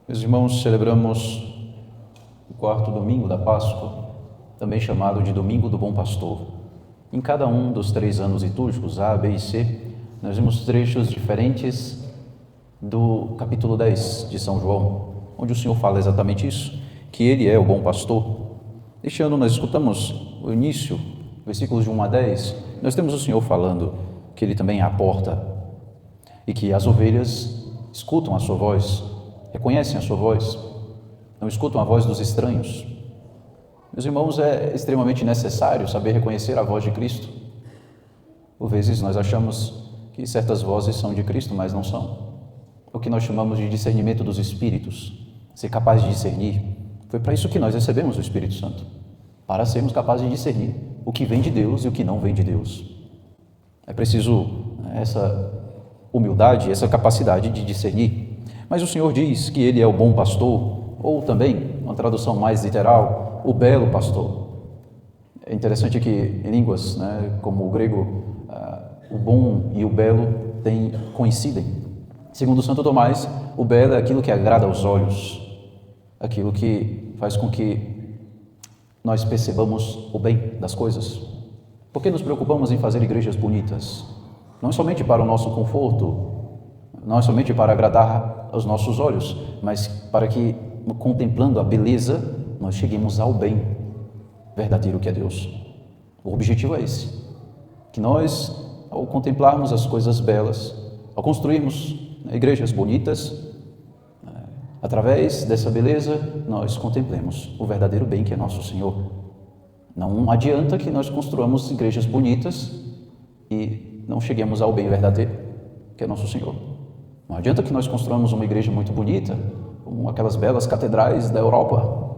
Meus irmãos, celebramos o quarto domingo da Páscoa, também chamado de Domingo do Bom Pastor. Em cada um dos 3 anos litúrgicos, A, B e C, nós vemos trechos diferentes do capítulo 10 de São João, onde o Senhor fala exatamente isso, que Ele é o bom pastor. Este ano nós escutamos o início, versículos de 1 a 10, nós temos o Senhor falando que Ele também é a porta e que as ovelhas escutam a sua voz, reconhecem a sua voz, não escutam a voz dos estranhos. Meus irmãos, é extremamente necessário saber reconhecer a voz de Cristo. Por vezes nós achamos que certas vozes são de Cristo, mas não são. O que nós chamamos de discernimento dos Espíritos, ser capaz de discernir. Foi para isso que nós recebemos o Espírito Santo, para sermos capazes de discernir o que vem de Deus e o que não vem de Deus. É preciso essa humildade, essa capacidade de discernir. Mas o Senhor diz que Ele é o bom pastor, ou também, uma tradução mais literal, o belo pastor. É interessante que em línguas, como o grego, o bom e o belo coincidem. Segundo Santo Tomás, o belo é aquilo que agrada aos olhos, aquilo que faz com que nós percebamos o bem das coisas. Por que nos preocupamos em fazer igrejas bonitas? Não somente para o nosso conforto, não somente para agradar aos nossos olhos, mas para que, contemplando a beleza, nós cheguemos ao bem verdadeiro que é Deus. O objetivo é esse, que nós, ao contemplarmos as coisas belas, ao construirmos igrejas bonitas, através dessa beleza, nós contemplemos o verdadeiro bem que é nosso Senhor. Não adianta que nós construamos igrejas bonitas e não cheguemos ao bem verdadeiro, que é nosso Senhor. Não adianta que nós construamos uma igreja muito bonita, como aquelas belas catedrais da Europa,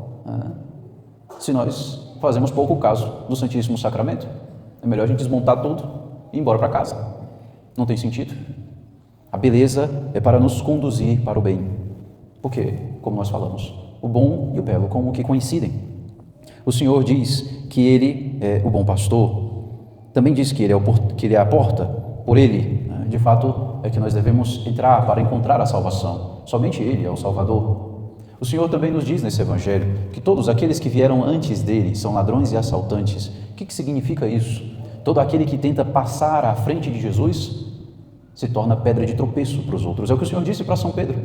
se nós fazemos pouco caso do Santíssimo Sacramento. É melhor a gente desmontar tudo e ir embora para casa. Não tem sentido. A beleza é para nos conduzir para o bem. Porque, como nós falamos, o bom e o belo como que coincidem. O Senhor diz que Ele é o bom pastor. Também diz que Ele é a porta. Por Ele, de fato, é que nós devemos entrar para encontrar a salvação. Somente Ele é o Salvador. O Senhor também nos diz nesse Evangelho que todos aqueles que vieram antes dele são ladrões e assaltantes. O que significa isso? Todo aquele que tenta passar à frente de Jesus se torna pedra de tropeço para os outros. É o que o Senhor disse para São Pedro.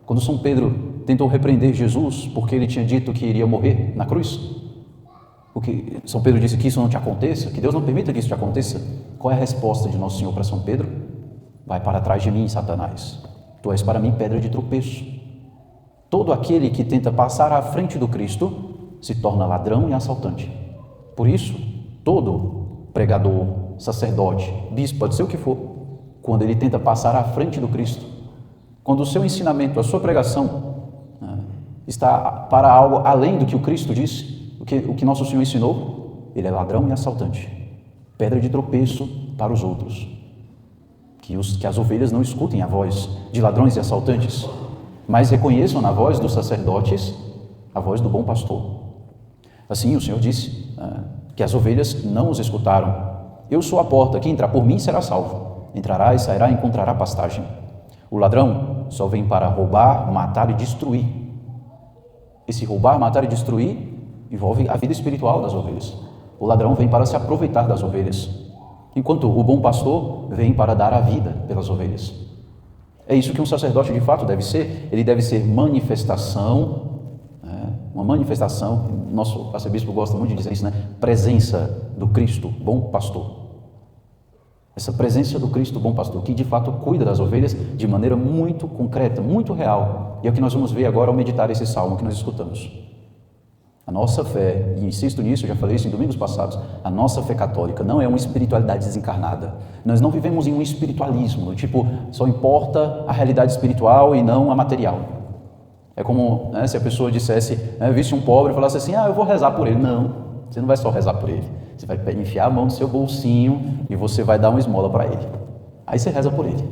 Quando São Pedro tentou repreender Jesus porque ele tinha dito que iria morrer na cruz, porque São Pedro disse que isso não te aconteça, que Deus não permita que isso te aconteça. Qual é a resposta de Nosso Senhor para São Pedro? Vai para trás de mim, Satanás. Tu és para mim pedra de tropeço. Todo aquele que tenta passar à frente do Cristo se torna ladrão e assaltante. Por isso, todo pregador, sacerdote, bispo, pode ser o que for, quando ele tenta passar à frente do Cristo, quando o seu ensinamento, a sua pregação está para algo além do que o Cristo disse, o que Nosso Senhor ensinou, ele é ladrão e assaltante, pedra de tropeço para os outros. Que as ovelhas não escutem a voz de ladrões e assaltantes, mas reconheçam na voz dos sacerdotes a voz do bom pastor. Assim o Senhor disse que as ovelhas não os escutaram. Eu sou a porta, quem entrar por mim será salvo. Entrará e sairá e encontrará pastagem. O ladrão só vem para roubar, matar e destruir. Esse roubar, matar e destruir envolve a vida espiritual das ovelhas. O ladrão vem para se aproveitar das ovelhas, enquanto o bom pastor vem para dar a vida pelas ovelhas. É isso que um sacerdote de fato deve ser. Ele deve ser manifestação, uma manifestação, nosso arcebispo gosta muito de dizer isso, presença do Cristo, bom pastor. Essa presença do Cristo, bom pastor, que de fato cuida das ovelhas de maneira muito concreta, muito real. E é o que nós vamos ver agora ao meditar esse salmo que nós escutamos. A nossa fé, e insisto nisso, já falei isso em domingos passados, a nossa fé católica não é uma espiritualidade desencarnada. Nós não vivemos em um espiritualismo, tipo, só importa a realidade espiritual e não a material. É como se a pessoa dissesse, visse um pobre e falasse assim, eu vou rezar por ele. Não, você não vai só rezar por ele. Você vai enfiar a mão no seu bolsinho e você vai dar uma esmola para ele. Aí você reza por ele.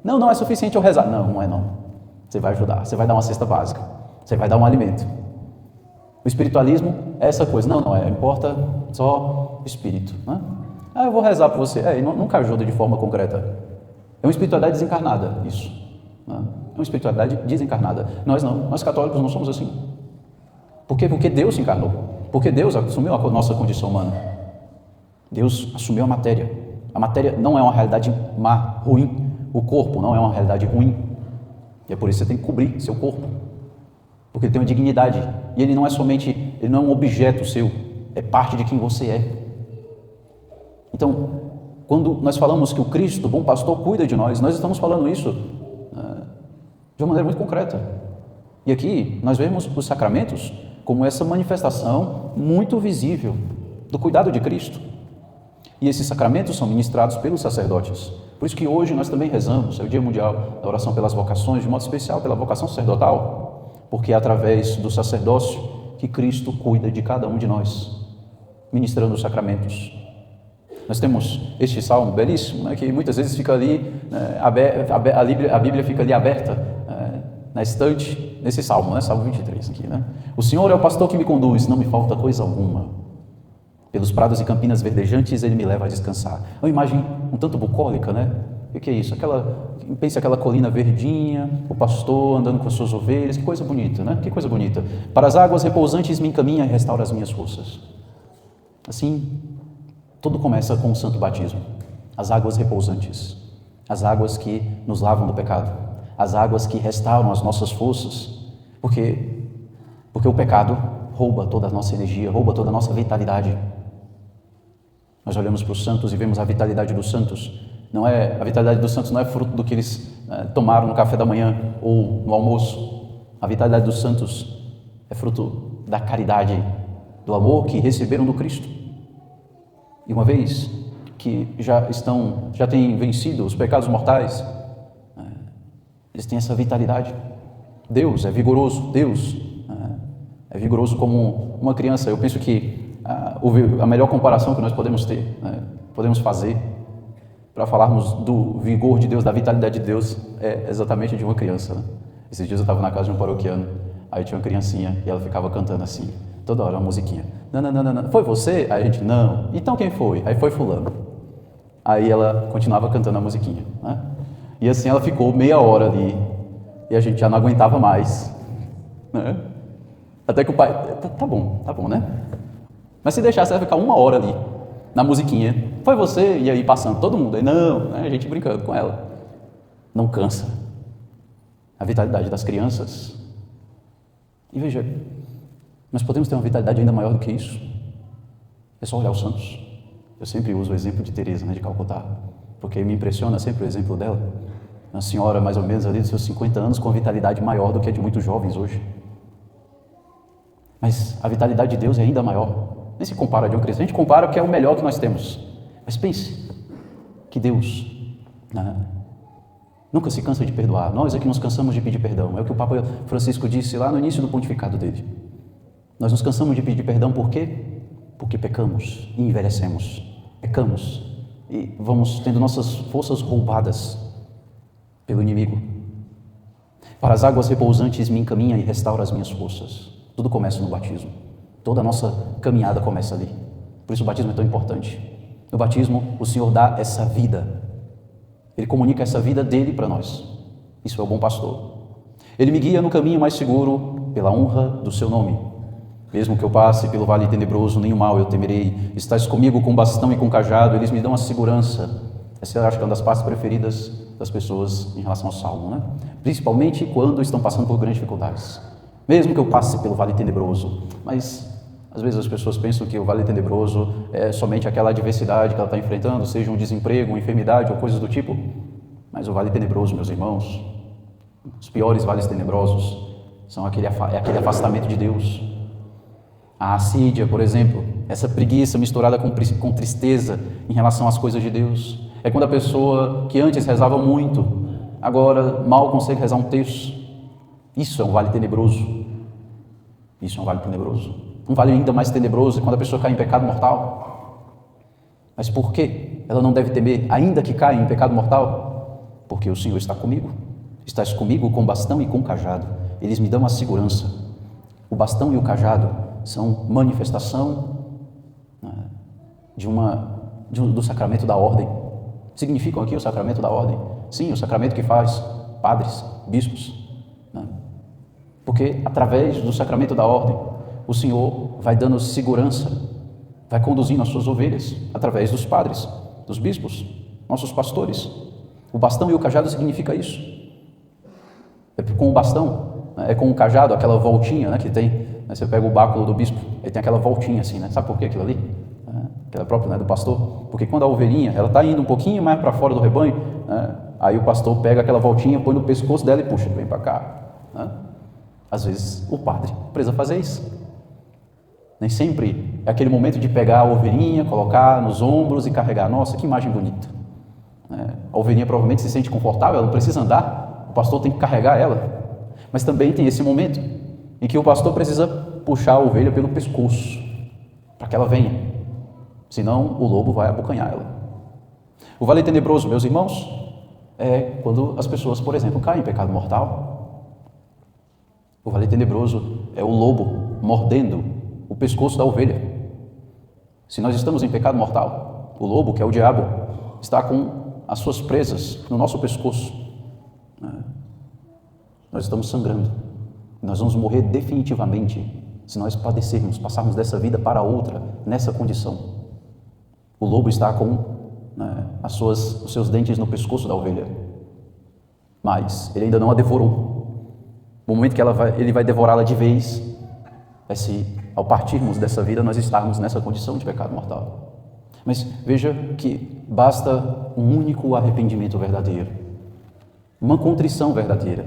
Não é suficiente eu rezar. Não é não. Você vai ajudar, você vai dar uma cesta básica, você vai dar um alimento. O espiritualismo é essa coisa. Não, importa só o espírito. Eu vou rezar por você. E nunca ajuda de forma concreta. É uma espiritualidade desencarnada, isso. É uma uma espiritualidade desencarnada. Nós não, nós católicos não somos assim. Por quê? Porque Deus se encarnou. Porque Deus assumiu a nossa condição humana. Deus assumiu a matéria. A matéria não é uma realidade má, ruim. O corpo não é uma realidade ruim. E é por isso que você tem que cobrir seu corpo. Porque ele tem uma dignidade. E ele não é somente, ele não é um objeto seu. É parte de quem você é. Então, quando nós falamos que o Cristo, o bom pastor, cuida de nós estamos falando isso de uma maneira muito concreta. E aqui nós vemos os sacramentos como essa manifestação muito visível do cuidado de Cristo. E esses sacramentos são ministrados pelos sacerdotes. Por isso que hoje nós também rezamos, é o Dia Mundial da Oração pelas Vocações, de modo especial pela vocação sacerdotal, porque é através do sacerdócio que Cristo cuida de cada um de nós, ministrando os sacramentos. Nós temos este salmo belíssimo, né, que muitas vezes fica ali, a Bíblia fica ali aberta, na estante, nesse salmo, né, Salmo 23 aqui, né? O Senhor é o pastor que me conduz, não me falta coisa alguma. Pelos prados e campinas verdejantes ele me leva a descansar. É uma imagem um tanto bucólica, né? O que é isso? Pense aquela colina verdinha, o pastor andando com as suas ovelhas, que coisa bonita, né? Que coisa bonita. Para as águas repousantes me encaminha e restaura as minhas forças. Assim, tudo começa com o santo batismo. As águas repousantes, as águas que nos lavam do pecado, as águas que restauram as nossas forças, porque o pecado rouba toda a nossa energia, rouba toda a nossa vitalidade. Nós olhamos para os santos e vemos a vitalidade dos santos. A vitalidade dos santos não é fruto do que eles tomaram no café da manhã ou no almoço. A vitalidade dos santos é fruto da caridade, do amor que receberam do Cristo. E uma vez que já têm vencido os pecados mortais, eles têm essa vitalidade. Deus é vigoroso, Deus é vigoroso como uma criança. Eu penso que a melhor comparação que nós podemos ter, podemos fazer para falarmos do vigor de Deus, da vitalidade de Deus, é exatamente de uma criança, né? Esses dias eu estava na casa de um paroquiano, aí tinha uma criancinha e ela ficava cantando assim, toda hora uma musiquinha. Não. Foi você? Aí a gente, não. Então quem foi? Aí foi fulano. Aí ela continuava cantando a musiquinha, né? E assim ela ficou meia hora ali e a gente já não aguentava mais, né? Até que o pai, tá bom, né? Mas se deixasse ela ficar uma hora ali, na musiquinha, foi você? E aí passando todo mundo, aí não, né? A gente brincando com ela. Não cansa. A vitalidade das crianças. E veja, nós podemos ter uma vitalidade ainda maior do que isso. É só olhar os santos. Eu sempre uso o exemplo de Teresa, né, de Calcutá, porque me impressiona sempre o exemplo dela. Uma senhora mais ou menos ali dos seus 50 anos com vitalidade maior do que a de muitos jovens hoje. Mas a vitalidade de Deus é ainda maior. Nem se compara de um cristão. A gente compara porque é o melhor que nós temos. Mas pense que Deus nunca se cansa de perdoar. Nós é que nos cansamos de pedir perdão. É o que o Papa Francisco disse lá no início do pontificado dele. Nós nos cansamos de pedir perdão por quê? Porque pecamos e envelhecemos. Pecamos e vamos tendo nossas forças roubadas pelo inimigo. Para as águas repousantes me encaminha e restaura as minhas forças. Tudo começa no batismo. Toda a nossa caminhada começa ali. Por isso o batismo é tão importante. No batismo, o Senhor dá essa vida. Ele comunica essa vida dele para nós. Isso é o bom pastor. Ele me guia no caminho mais seguro pela honra do seu nome. Mesmo que eu passe pelo vale tenebroso, nenhum mal eu temerei. Estás comigo com bastão e com cajado, eles me dão a segurança. Essa eu acho que é uma das partes preferidas das pessoas em relação ao Salmo, né? Principalmente quando estão passando por grandes dificuldades. Mesmo que eu passe pelo vale tenebroso, mas às vezes as pessoas pensam que o vale tenebroso é somente aquela adversidade que ela está enfrentando, seja um desemprego, uma enfermidade ou coisas do tipo. Mas o vale tenebroso, meus irmãos, os piores vales tenebrosos são aquele afastamento de Deus. A assídia, por exemplo, essa preguiça misturada com tristeza em relação às coisas de Deus. É quando a pessoa que antes rezava muito, agora mal consegue rezar um terço. Isso é um vale tenebroso. Isso é um vale tenebroso. Um vale ainda mais tenebroso é quando a pessoa cai em pecado mortal. Mas por que ela não deve temer, ainda que caia em pecado mortal? Porque o Senhor está comigo. Estás comigo com bastão e com cajado. Eles me dão a segurança. O bastão e o cajado são manifestação do sacramento da ordem. Significam aqui o sacramento da ordem. Sim, o sacramento que faz padres, bispos, né? Porque através do sacramento da ordem, o Senhor vai dando segurança, vai conduzindo as suas ovelhas, através dos padres, dos bispos, nossos pastores. O bastão e o cajado significa isso. É com o bastão, né? É com o cajado, aquela voltinha, né, que tem, né? Você pega o báculo do bispo, ele tem aquela voltinha assim, né? Sabe por que aquilo ali? Aquela própria, né, do pastor. Porque quando a ovelhinha, ela está indo um pouquinho mais para fora do rebanho, né? Aí o pastor pega aquela voltinha, põe no pescoço dela e puxa, vem para cá, né? Às vezes o padre precisa fazer isso. Nem sempre é aquele momento de pegar a ovelhinha, colocar nos ombros e carregar. Nossa, que imagem bonita. A ovelhinha provavelmente se sente confortável, ela não precisa andar, o pastor tem que carregar ela. Mas também tem esse momento em que o pastor precisa puxar a ovelha pelo pescoço, para que ela venha, senão o lobo vai abocanhar ela. O vale tenebroso, meus irmãos, é quando as pessoas, por exemplo, caem em pecado mortal. O vale tenebroso é o lobo mordendo o pescoço da ovelha. Se nós estamos em pecado mortal, o lobo, que é o diabo, está com as suas presas no nosso pescoço. Nós estamos sangrando. Nós vamos morrer definitivamente se nós padecermos, passarmos dessa vida para outra, nessa condição. O lobo está com os seus dentes no pescoço da ovelha, mas ele ainda não a devorou. No momento que ele vai devorá-la de vez, é se, ao partirmos dessa vida, nós estarmos nessa condição de pecado mortal. Mas veja que basta um único arrependimento verdadeiro, uma contrição verdadeira,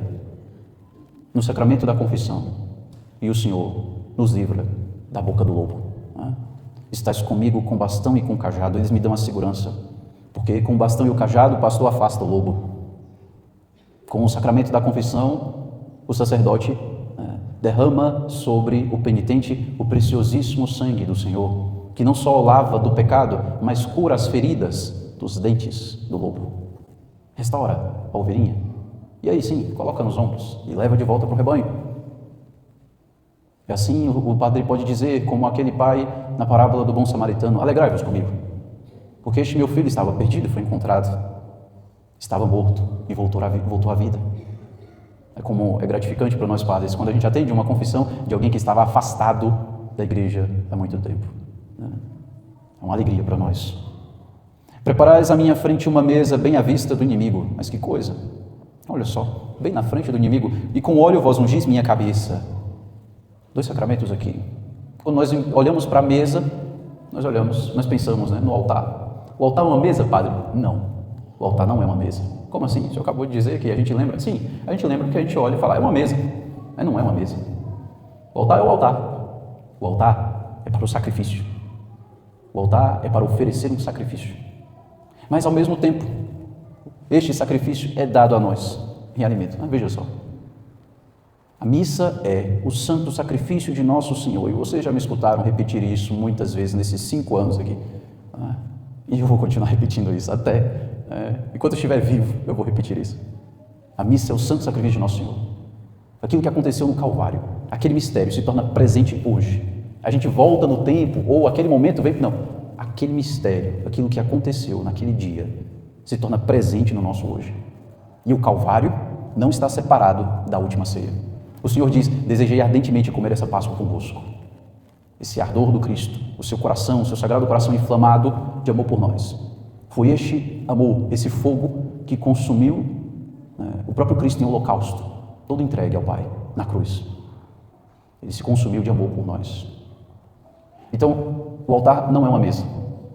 no sacramento da confissão, e o Senhor nos livra da boca do lobo. Estás comigo com bastão e com cajado, eles me dão a segurança, porque com o bastão e o cajado o pastor afasta o lobo. Com o sacramento da confissão, o sacerdote derrama sobre o penitente o preciosíssimo sangue do Senhor, que não só o lava do pecado, mas cura as feridas dos dentes do lobo. Restaura a ovelhinha. E aí sim, coloca nos ombros e leva de volta para o rebanho. E assim o padre pode dizer, como aquele pai na parábola do bom samaritano: alegrai-vos comigo, porque este meu filho estava perdido e foi encontrado, estava morto e voltou à vida. Como é gratificante para nós padres quando a gente atende uma confissão de alguém que estava afastado da igreja há muito tempo. É uma alegria para nós. Preparais à minha frente uma mesa bem à vista do inimigo. Mas que coisa! Olha só, bem na frente do inimigo. E com óleo vós ungis minha cabeça. 2 sacramentos aqui. Quando nós olhamos para a mesa, nós pensamos, né, no altar. O altar é uma mesa, padre? Não. O altar não é uma mesa. Como assim? O senhor acabou de dizer que a gente lembra? Sim, a gente lembra porque a gente olha e fala, é uma mesa. Mas não é uma mesa. O altar é o altar. O altar é para o sacrifício. O altar é para oferecer um sacrifício. Mas ao mesmo tempo, este sacrifício é dado a nós em alimento. Veja só. A missa é o santo sacrifício de nosso Senhor. E vocês já me escutaram repetir isso muitas vezes nesses 5 anos aqui. E eu vou continuar repetindo isso até... enquanto eu estiver vivo, eu vou repetir isso. A missa é o santo sacrifício de nosso Senhor. Aquilo que aconteceu no Calvário, aquele mistério se torna presente hoje. A gente volta no tempo, ou aquele momento vem... Não, aquele mistério, aquilo que aconteceu naquele dia, se torna presente no nosso hoje. E o Calvário não está separado da última ceia. O Senhor diz, desejei ardentemente comer essa Páscoa convosco. Esse ardor do Cristo, o seu coração, o seu sagrado coração inflamado de amor por nós. Foi este amor, esse fogo que consumiu o próprio Cristo em holocausto, todo entregue ao Pai, na cruz. Ele se consumiu de amor por nós. Então, o altar não é uma mesa.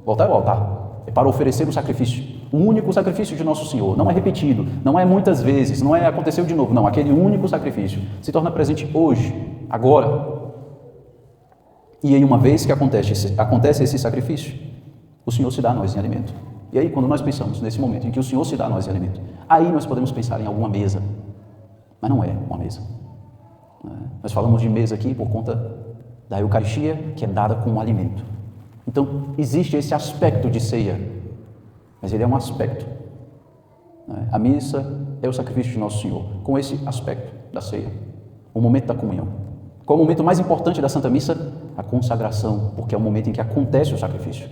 O altar é o altar. É para oferecer o sacrifício. O único sacrifício de nosso Senhor. Não é repetido, não é muitas vezes, não é aconteceu de novo. Não, aquele único sacrifício se torna presente hoje, agora. E aí, uma vez que acontece esse sacrifício, o Senhor se dá a nós em alimento. E aí, quando nós pensamos nesse momento em que o Senhor se dá a nós em alimento, aí nós podemos pensar em alguma mesa. Mas não é uma mesa. Nós falamos de mesa aqui por conta da Eucaristia, que é dada com um alimento. Então, existe esse aspecto de ceia, mas ele é um aspecto. A missa é o sacrifício de nosso Senhor, com esse aspecto da ceia, o momento da comunhão. Qual é o momento mais importante da Santa Missa? A consagração, porque é o momento em que acontece o sacrifício.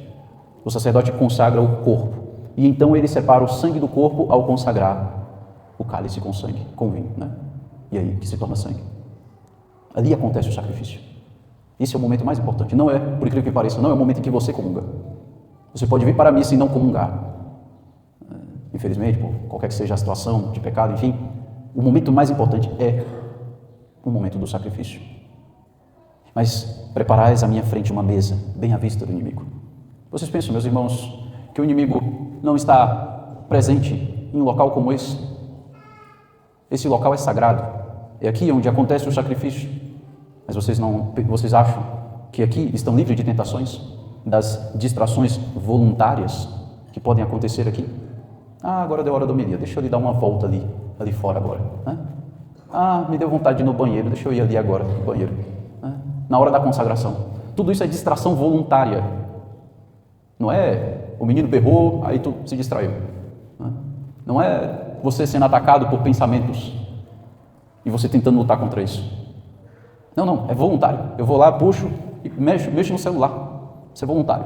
O sacerdote consagra o corpo, e então ele separa o sangue do corpo ao consagrar. o cálice com sangue, com vinho, né? E aí que se torna sangue. Ali acontece o sacrifício. Esse é o momento mais importante. Não é, por incrível que pareça, não é o momento em que você comunga. Você pode vir para a missa e não comungar. Infelizmente, por qualquer que seja a situação de pecado, enfim, o momento mais importante é o momento do sacrifício. Mas preparais à minha frente uma mesa, bem à vista do inimigo. Vocês pensam, meus irmãos, que o inimigo não está presente em um local como esse? Esse local é sagrado. É aqui onde acontece o sacrifício. Mas vocês acham que aqui estão livres de tentações, das distrações voluntárias que podem acontecer aqui? Agora deu hora da homilia, deixa eu lhe dar uma volta ali fora agora, né? Me deu vontade de ir no banheiro, deixa eu ir ali agora no banheiro, né? Na hora da consagração. Tudo isso é distração voluntária. Não é o menino berrou, aí tu se distraiu, né? Não é você sendo atacado por pensamentos e você tentando lutar contra isso. Não, é voluntário. Eu vou lá, puxo e mexo no celular. Isso é voluntário.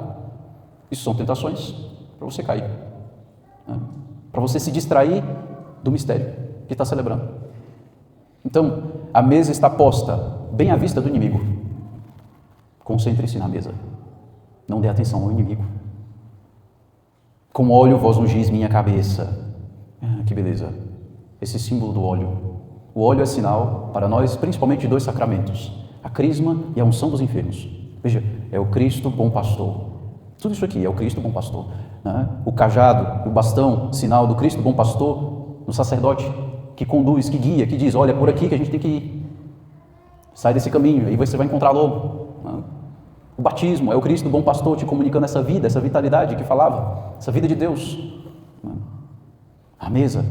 Isso são tentações para você cair, né? Para você se distrair do mistério que está celebrando. Então, a mesa está posta bem à vista do inimigo. Concentre-se na mesa. Não dê atenção ao inimigo. Com óleo vós ungis minha cabeça. Que beleza. Esse símbolo do óleo. O óleo é sinal para nós, principalmente de dois sacramentos: a crisma e a unção dos enfermos. Veja, é o Cristo bom pastor. Tudo isso aqui é o Cristo bom pastor, né? O cajado, o bastão, sinal do Cristo bom pastor, no sacerdote que conduz, que guia, que diz: olha, por aqui que a gente tem que ir. Sai desse caminho, aí você vai encontrar lobo, né? O batismo é o Cristo bom pastor te comunicando essa vida, essa vitalidade que falava, essa vida de Deus, né? A mesa,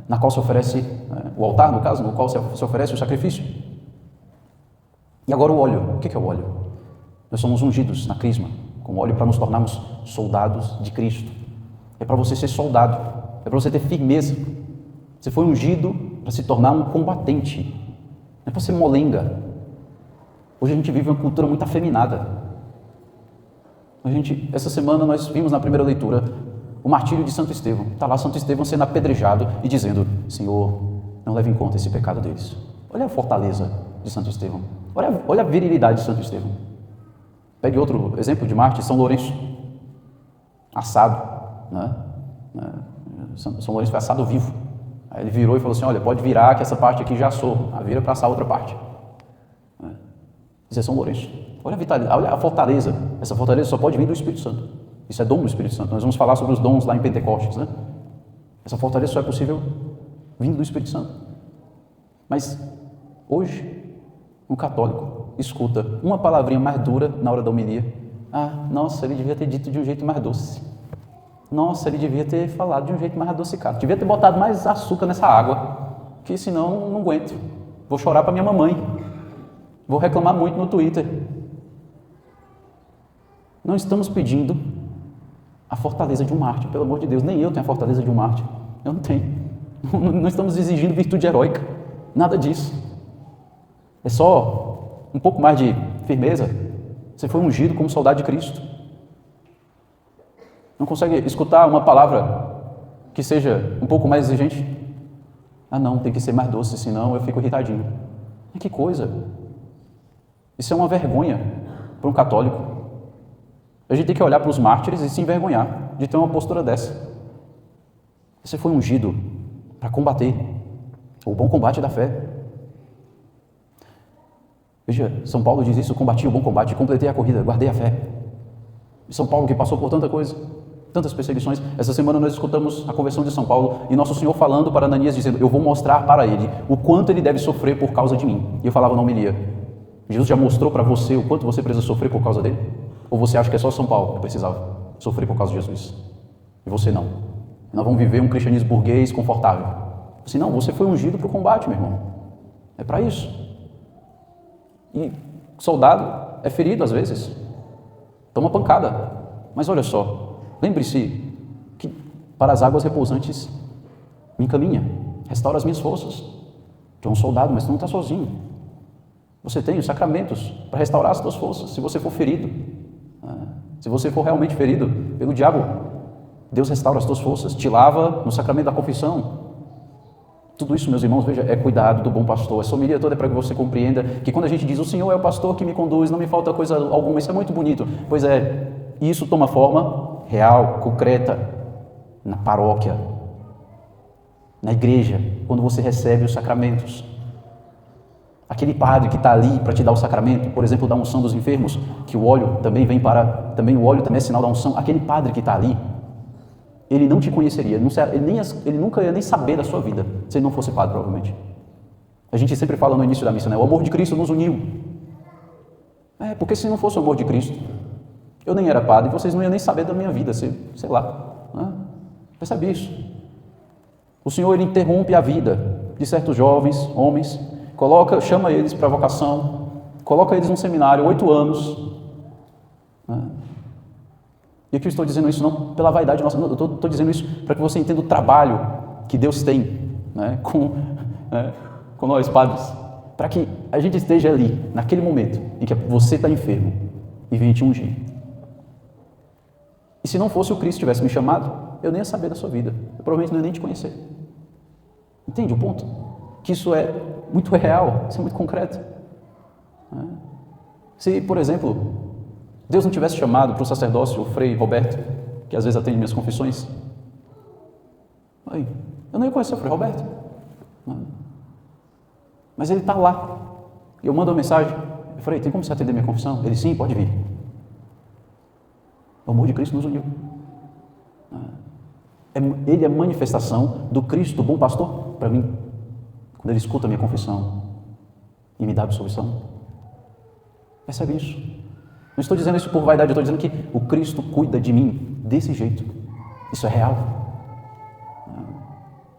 na qual se oferece, o altar, no caso, no qual se oferece o sacrifício. E agora o óleo. O que é o óleo? Nós somos ungidos na crisma com óleo para nos tornarmos soldados de Cristo. É para você ser soldado, é para você ter firmeza. Você foi ungido para se tornar um combatente, não é para ser molenga. Hoje a gente vive uma cultura muito afeminada. Essa semana nós vimos na primeira leitura o martírio de Santo Estevão. Está lá Santo Estevão sendo apedrejado e dizendo: Senhor, não leve em conta esse pecado deles. Olha a fortaleza de Santo Estevão. Olha a virilidade de Santo Estevão. Pegue outro exemplo de mártir, São Lourenço. Assado, né? São Lourenço foi assado vivo. Aí ele virou e falou assim: olha, pode virar que essa parte aqui já assou. Vira para assar outra parte. Isso é São Lourenço. Olha a vitalidade, olha a fortaleza. Essa fortaleza só pode vir do Espírito Santo. Isso é dom do Espírito Santo. Nós vamos falar sobre os dons lá em Pentecostes, né? Essa fortaleza só é possível vindo do Espírito Santo. Mas hoje, um católico escuta uma palavrinha mais dura na hora da homilia. Nossa, ele devia ter dito de um jeito mais doce. Nossa, ele devia ter falado de um jeito mais adocicado. Devia ter botado mais açúcar nessa água, que senão não aguento. Vou chorar para minha mamãe. Vou reclamar muito no Twitter. Não estamos pedindo a fortaleza de um mártir, pelo amor de Deus. Nem eu tenho a fortaleza de um mártir. Eu não tenho. Não estamos exigindo virtude heróica. Nada disso. É só um pouco mais de firmeza. Você foi ungido como soldado de Cristo. Não consegue escutar uma palavra que seja um pouco mais exigente? Não, tem que ser mais doce, senão eu fico irritadinho. Que coisa! Isso é uma vergonha para um católico. A gente tem que olhar para os mártires e se envergonhar de ter uma postura dessa. Você foi ungido para combater o bom combate da fé. Veja, São Paulo diz isso: combati o bom combate, completei a corrida, guardei a fé. São Paulo que passou por tanta coisa, tantas perseguições. Essa semana nós escutamos a conversão de São Paulo e Nosso Senhor falando para Ananias, dizendo: eu vou mostrar para ele o quanto ele deve sofrer por causa de mim. E eu falava na homilia: Jesus já mostrou para você o quanto você precisa sofrer por causa dele? Ou você acha que é só São Paulo que precisava sofrer por causa de Jesus? E você não. Nós vamos viver um cristianismo burguês confortável. Assim, não, você foi ungido para o combate, meu irmão. É para isso. E soldado é ferido às vezes. Toma pancada. Mas olha só, lembre-se que para as águas repousantes me encaminha, restaura as minhas forças. Tu é um soldado, mas tu não está sozinho. Você tem os sacramentos para restaurar as tuas forças. Se você for ferido, se você for realmente ferido pelo diabo, Deus restaura as tuas forças, te lava no sacramento da confissão, Tudo isso, meus irmãos, veja, é cuidado do bom pastor. Essa homilia toda é para que você compreenda que quando a gente diz, o Senhor é o pastor que me conduz, não me falta coisa alguma, isso é muito bonito. Pois é, isso toma forma real, concreta, na paróquia, na igreja, quando você recebe os sacramentos. Aquele padre que está ali para te dar o sacramento, por exemplo, da unção dos enfermos, que o óleo também vem também o óleo também é sinal da unção. Aquele padre que está ali, ele não te conheceria, ele nunca ia nem saber da sua vida, se ele não fosse padre, provavelmente. A gente sempre fala no início da missa, né? O amor de Cristo nos uniu. Porque se não fosse o amor de Cristo, eu nem era padre, e vocês não iam nem saber da minha vida, sei lá. Né? Percebe isso? O Senhor, Ele interrompe a vida de certos jovens, homens, chama eles para a vocação, coloca eles num seminário, 8 anos. Né? E aqui eu estou dizendo isso não pela vaidade nossa, eu estou dizendo isso para que você entenda o trabalho que Deus tem, né, com nós padres, para que a gente esteja ali, naquele momento em que você está enfermo e vem te ungir. E se não fosse o Cristo tivesse me chamado, eu nem ia saber da sua vida, eu provavelmente não ia nem te conhecer. Entende o ponto? Que isso é muito real, isso é muito concreto. Né? Se, por exemplo, Deus não tivesse chamado para o sacerdócio o Frei Roberto, que às vezes atende minhas confissões, eu não ia conhecer o Frei Roberto. Mas ele está lá. E eu mando uma mensagem, Frei, tem como você atender minha confissão? Ele, sim, pode vir. O amor de Cristo nos uniu. Ele é manifestação do Cristo, bom pastor, para mim, quando ele escuta a minha confissão e me dá absolvição. Percebe isso? Não estou dizendo isso por vaidade, eu estou dizendo que o Cristo cuida de mim desse jeito. Isso é real.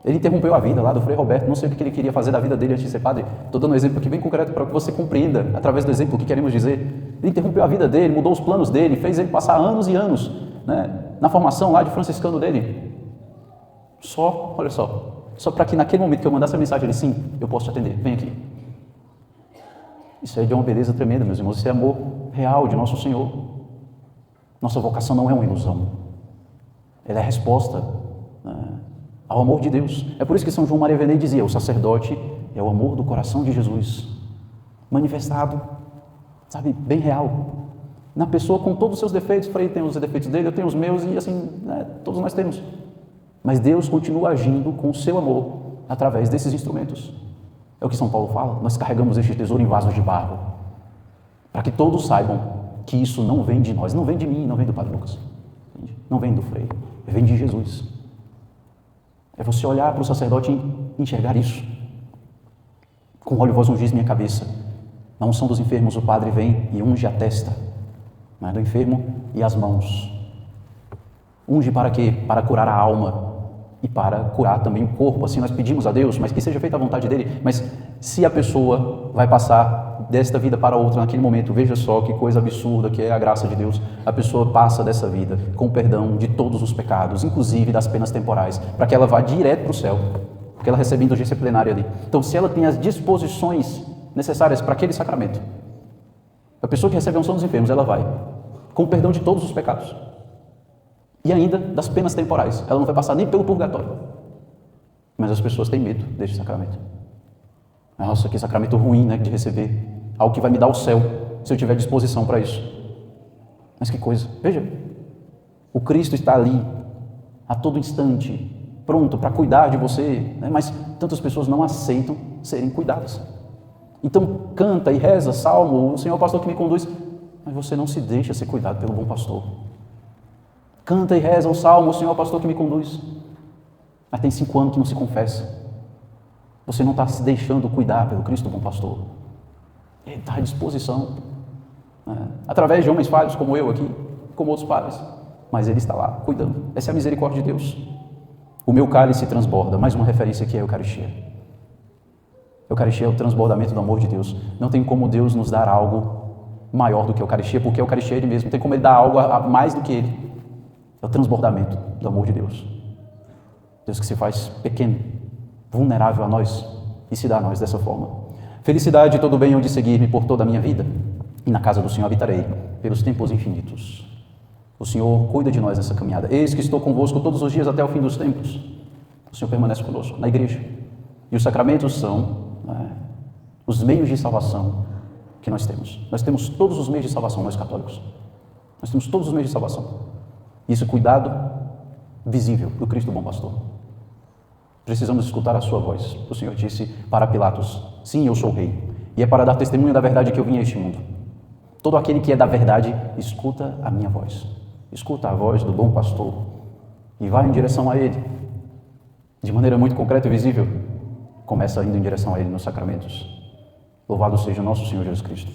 Ele interrompeu a vida lá do Frei Roberto, não sei o que ele queria fazer da vida dele antes de ser padre. Estou dando um exemplo aqui bem concreto para que você compreenda, através do exemplo, o que queremos dizer. Ele interrompeu a vida dele, mudou os planos dele, fez ele passar anos e anos, né, na formação lá de franciscano dele. Olha só para que naquele momento que eu mandasse a mensagem, ele, sim, eu posso te atender, vem aqui. Isso é de uma beleza tremenda, meus irmãos, isso é amor real de nosso Senhor. Nossa vocação não é uma ilusão, ela é a resposta, né, ao amor de Deus. É por isso que São João Maria Vianney dizia, o sacerdote é o amor do coração de Jesus, manifestado, sabe, bem real, na pessoa com todos os seus defeitos. Ele tem os defeitos dele, eu tenho os meus e assim, né, todos nós temos. Mas Deus continua agindo com o seu amor através desses instrumentos. É o que São Paulo fala, nós carregamos este tesouro em vasos de barro, para que todos saibam que isso não vem de nós, não vem de mim, não vem do Padre Lucas, não vem do Frei, vem de Jesus. É você olhar para o sacerdote e enxergar isso. Com óleo vós ungis minha cabeça. Na unção dos enfermos o Padre vem e unge a testa, né, do enfermo e as mãos. Unge para quê? Para curar a alma e para curar também o corpo. Assim nós pedimos a Deus, mas que seja feita a vontade dele. Mas se a pessoa vai passar desta vida para outra naquele momento, veja só que coisa absurda que é a graça de Deus. A pessoa passa dessa vida com perdão de todos os pecados, inclusive das penas temporais, para que ela vá direto para o céu, porque ela recebe indulgência plenária ali. Então, se ela tem as disposições necessárias para aquele sacramento, a pessoa que recebe a unção dos enfermos, ela vai com perdão de todos os pecados. E ainda das penas temporais. Ela não vai passar nem pelo purgatório. Mas as pessoas têm medo deste sacramento. Nossa, que sacramento ruim, né, de receber. Algo que vai me dar o céu, se eu tiver disposição para isso. Mas que coisa. Veja, o Cristo está ali, a todo instante, pronto para cuidar de você, né? Mas tantas pessoas não aceitam serem cuidadas. Então canta e reza, salmo, o Senhor é o pastor que me conduz. Mas você não se deixa ser cuidado pelo bom pastor. Canta e reza o salmo, o Senhor é o pastor que me conduz. Mas tem 5 anos que não se confessa. Você não está se deixando cuidar pelo Cristo bom pastor. Ele está à disposição. Através de homens falhos como eu aqui, como outros padres. Mas Ele está lá, cuidando. Essa é a misericórdia de Deus. O meu cálice transborda. Mais uma referência aqui é a Eucaristia. A Eucaristia é o transbordamento do amor de Deus. Não tem como Deus nos dar algo maior do que a Eucaristia, porque a Eucaristia é Ele mesmo. Não tem como Ele dar algo a mais do que Ele. É o transbordamento do amor de Deus. Deus que se faz pequeno, vulnerável a nós e se dá a nós dessa forma. Felicidade e todo bem hão de seguir-me por toda a minha vida, e na casa do Senhor habitarei pelos tempos infinitos. O Senhor cuida de nós nessa caminhada. Eis que estou convosco todos os dias até o fim dos tempos. O Senhor permanece conosco na igreja. E os sacramentos são os meios de salvação que nós temos. Nós temos todos os meios de salvação, nós católicos. Nós temos todos os meios de salvação. Isso é cuidado visível do Cristo Bom Pastor. Precisamos escutar a sua voz. O Senhor disse para Pilatos: sim, eu sou o rei. E é para dar testemunho da verdade que eu vim a este mundo. Todo aquele que é da verdade, escuta a minha voz. Escuta a voz do bom pastor e vai em direção a ele. De maneira muito concreta e visível, começa indo em direção a ele nos sacramentos. Louvado seja o nosso Senhor Jesus Cristo.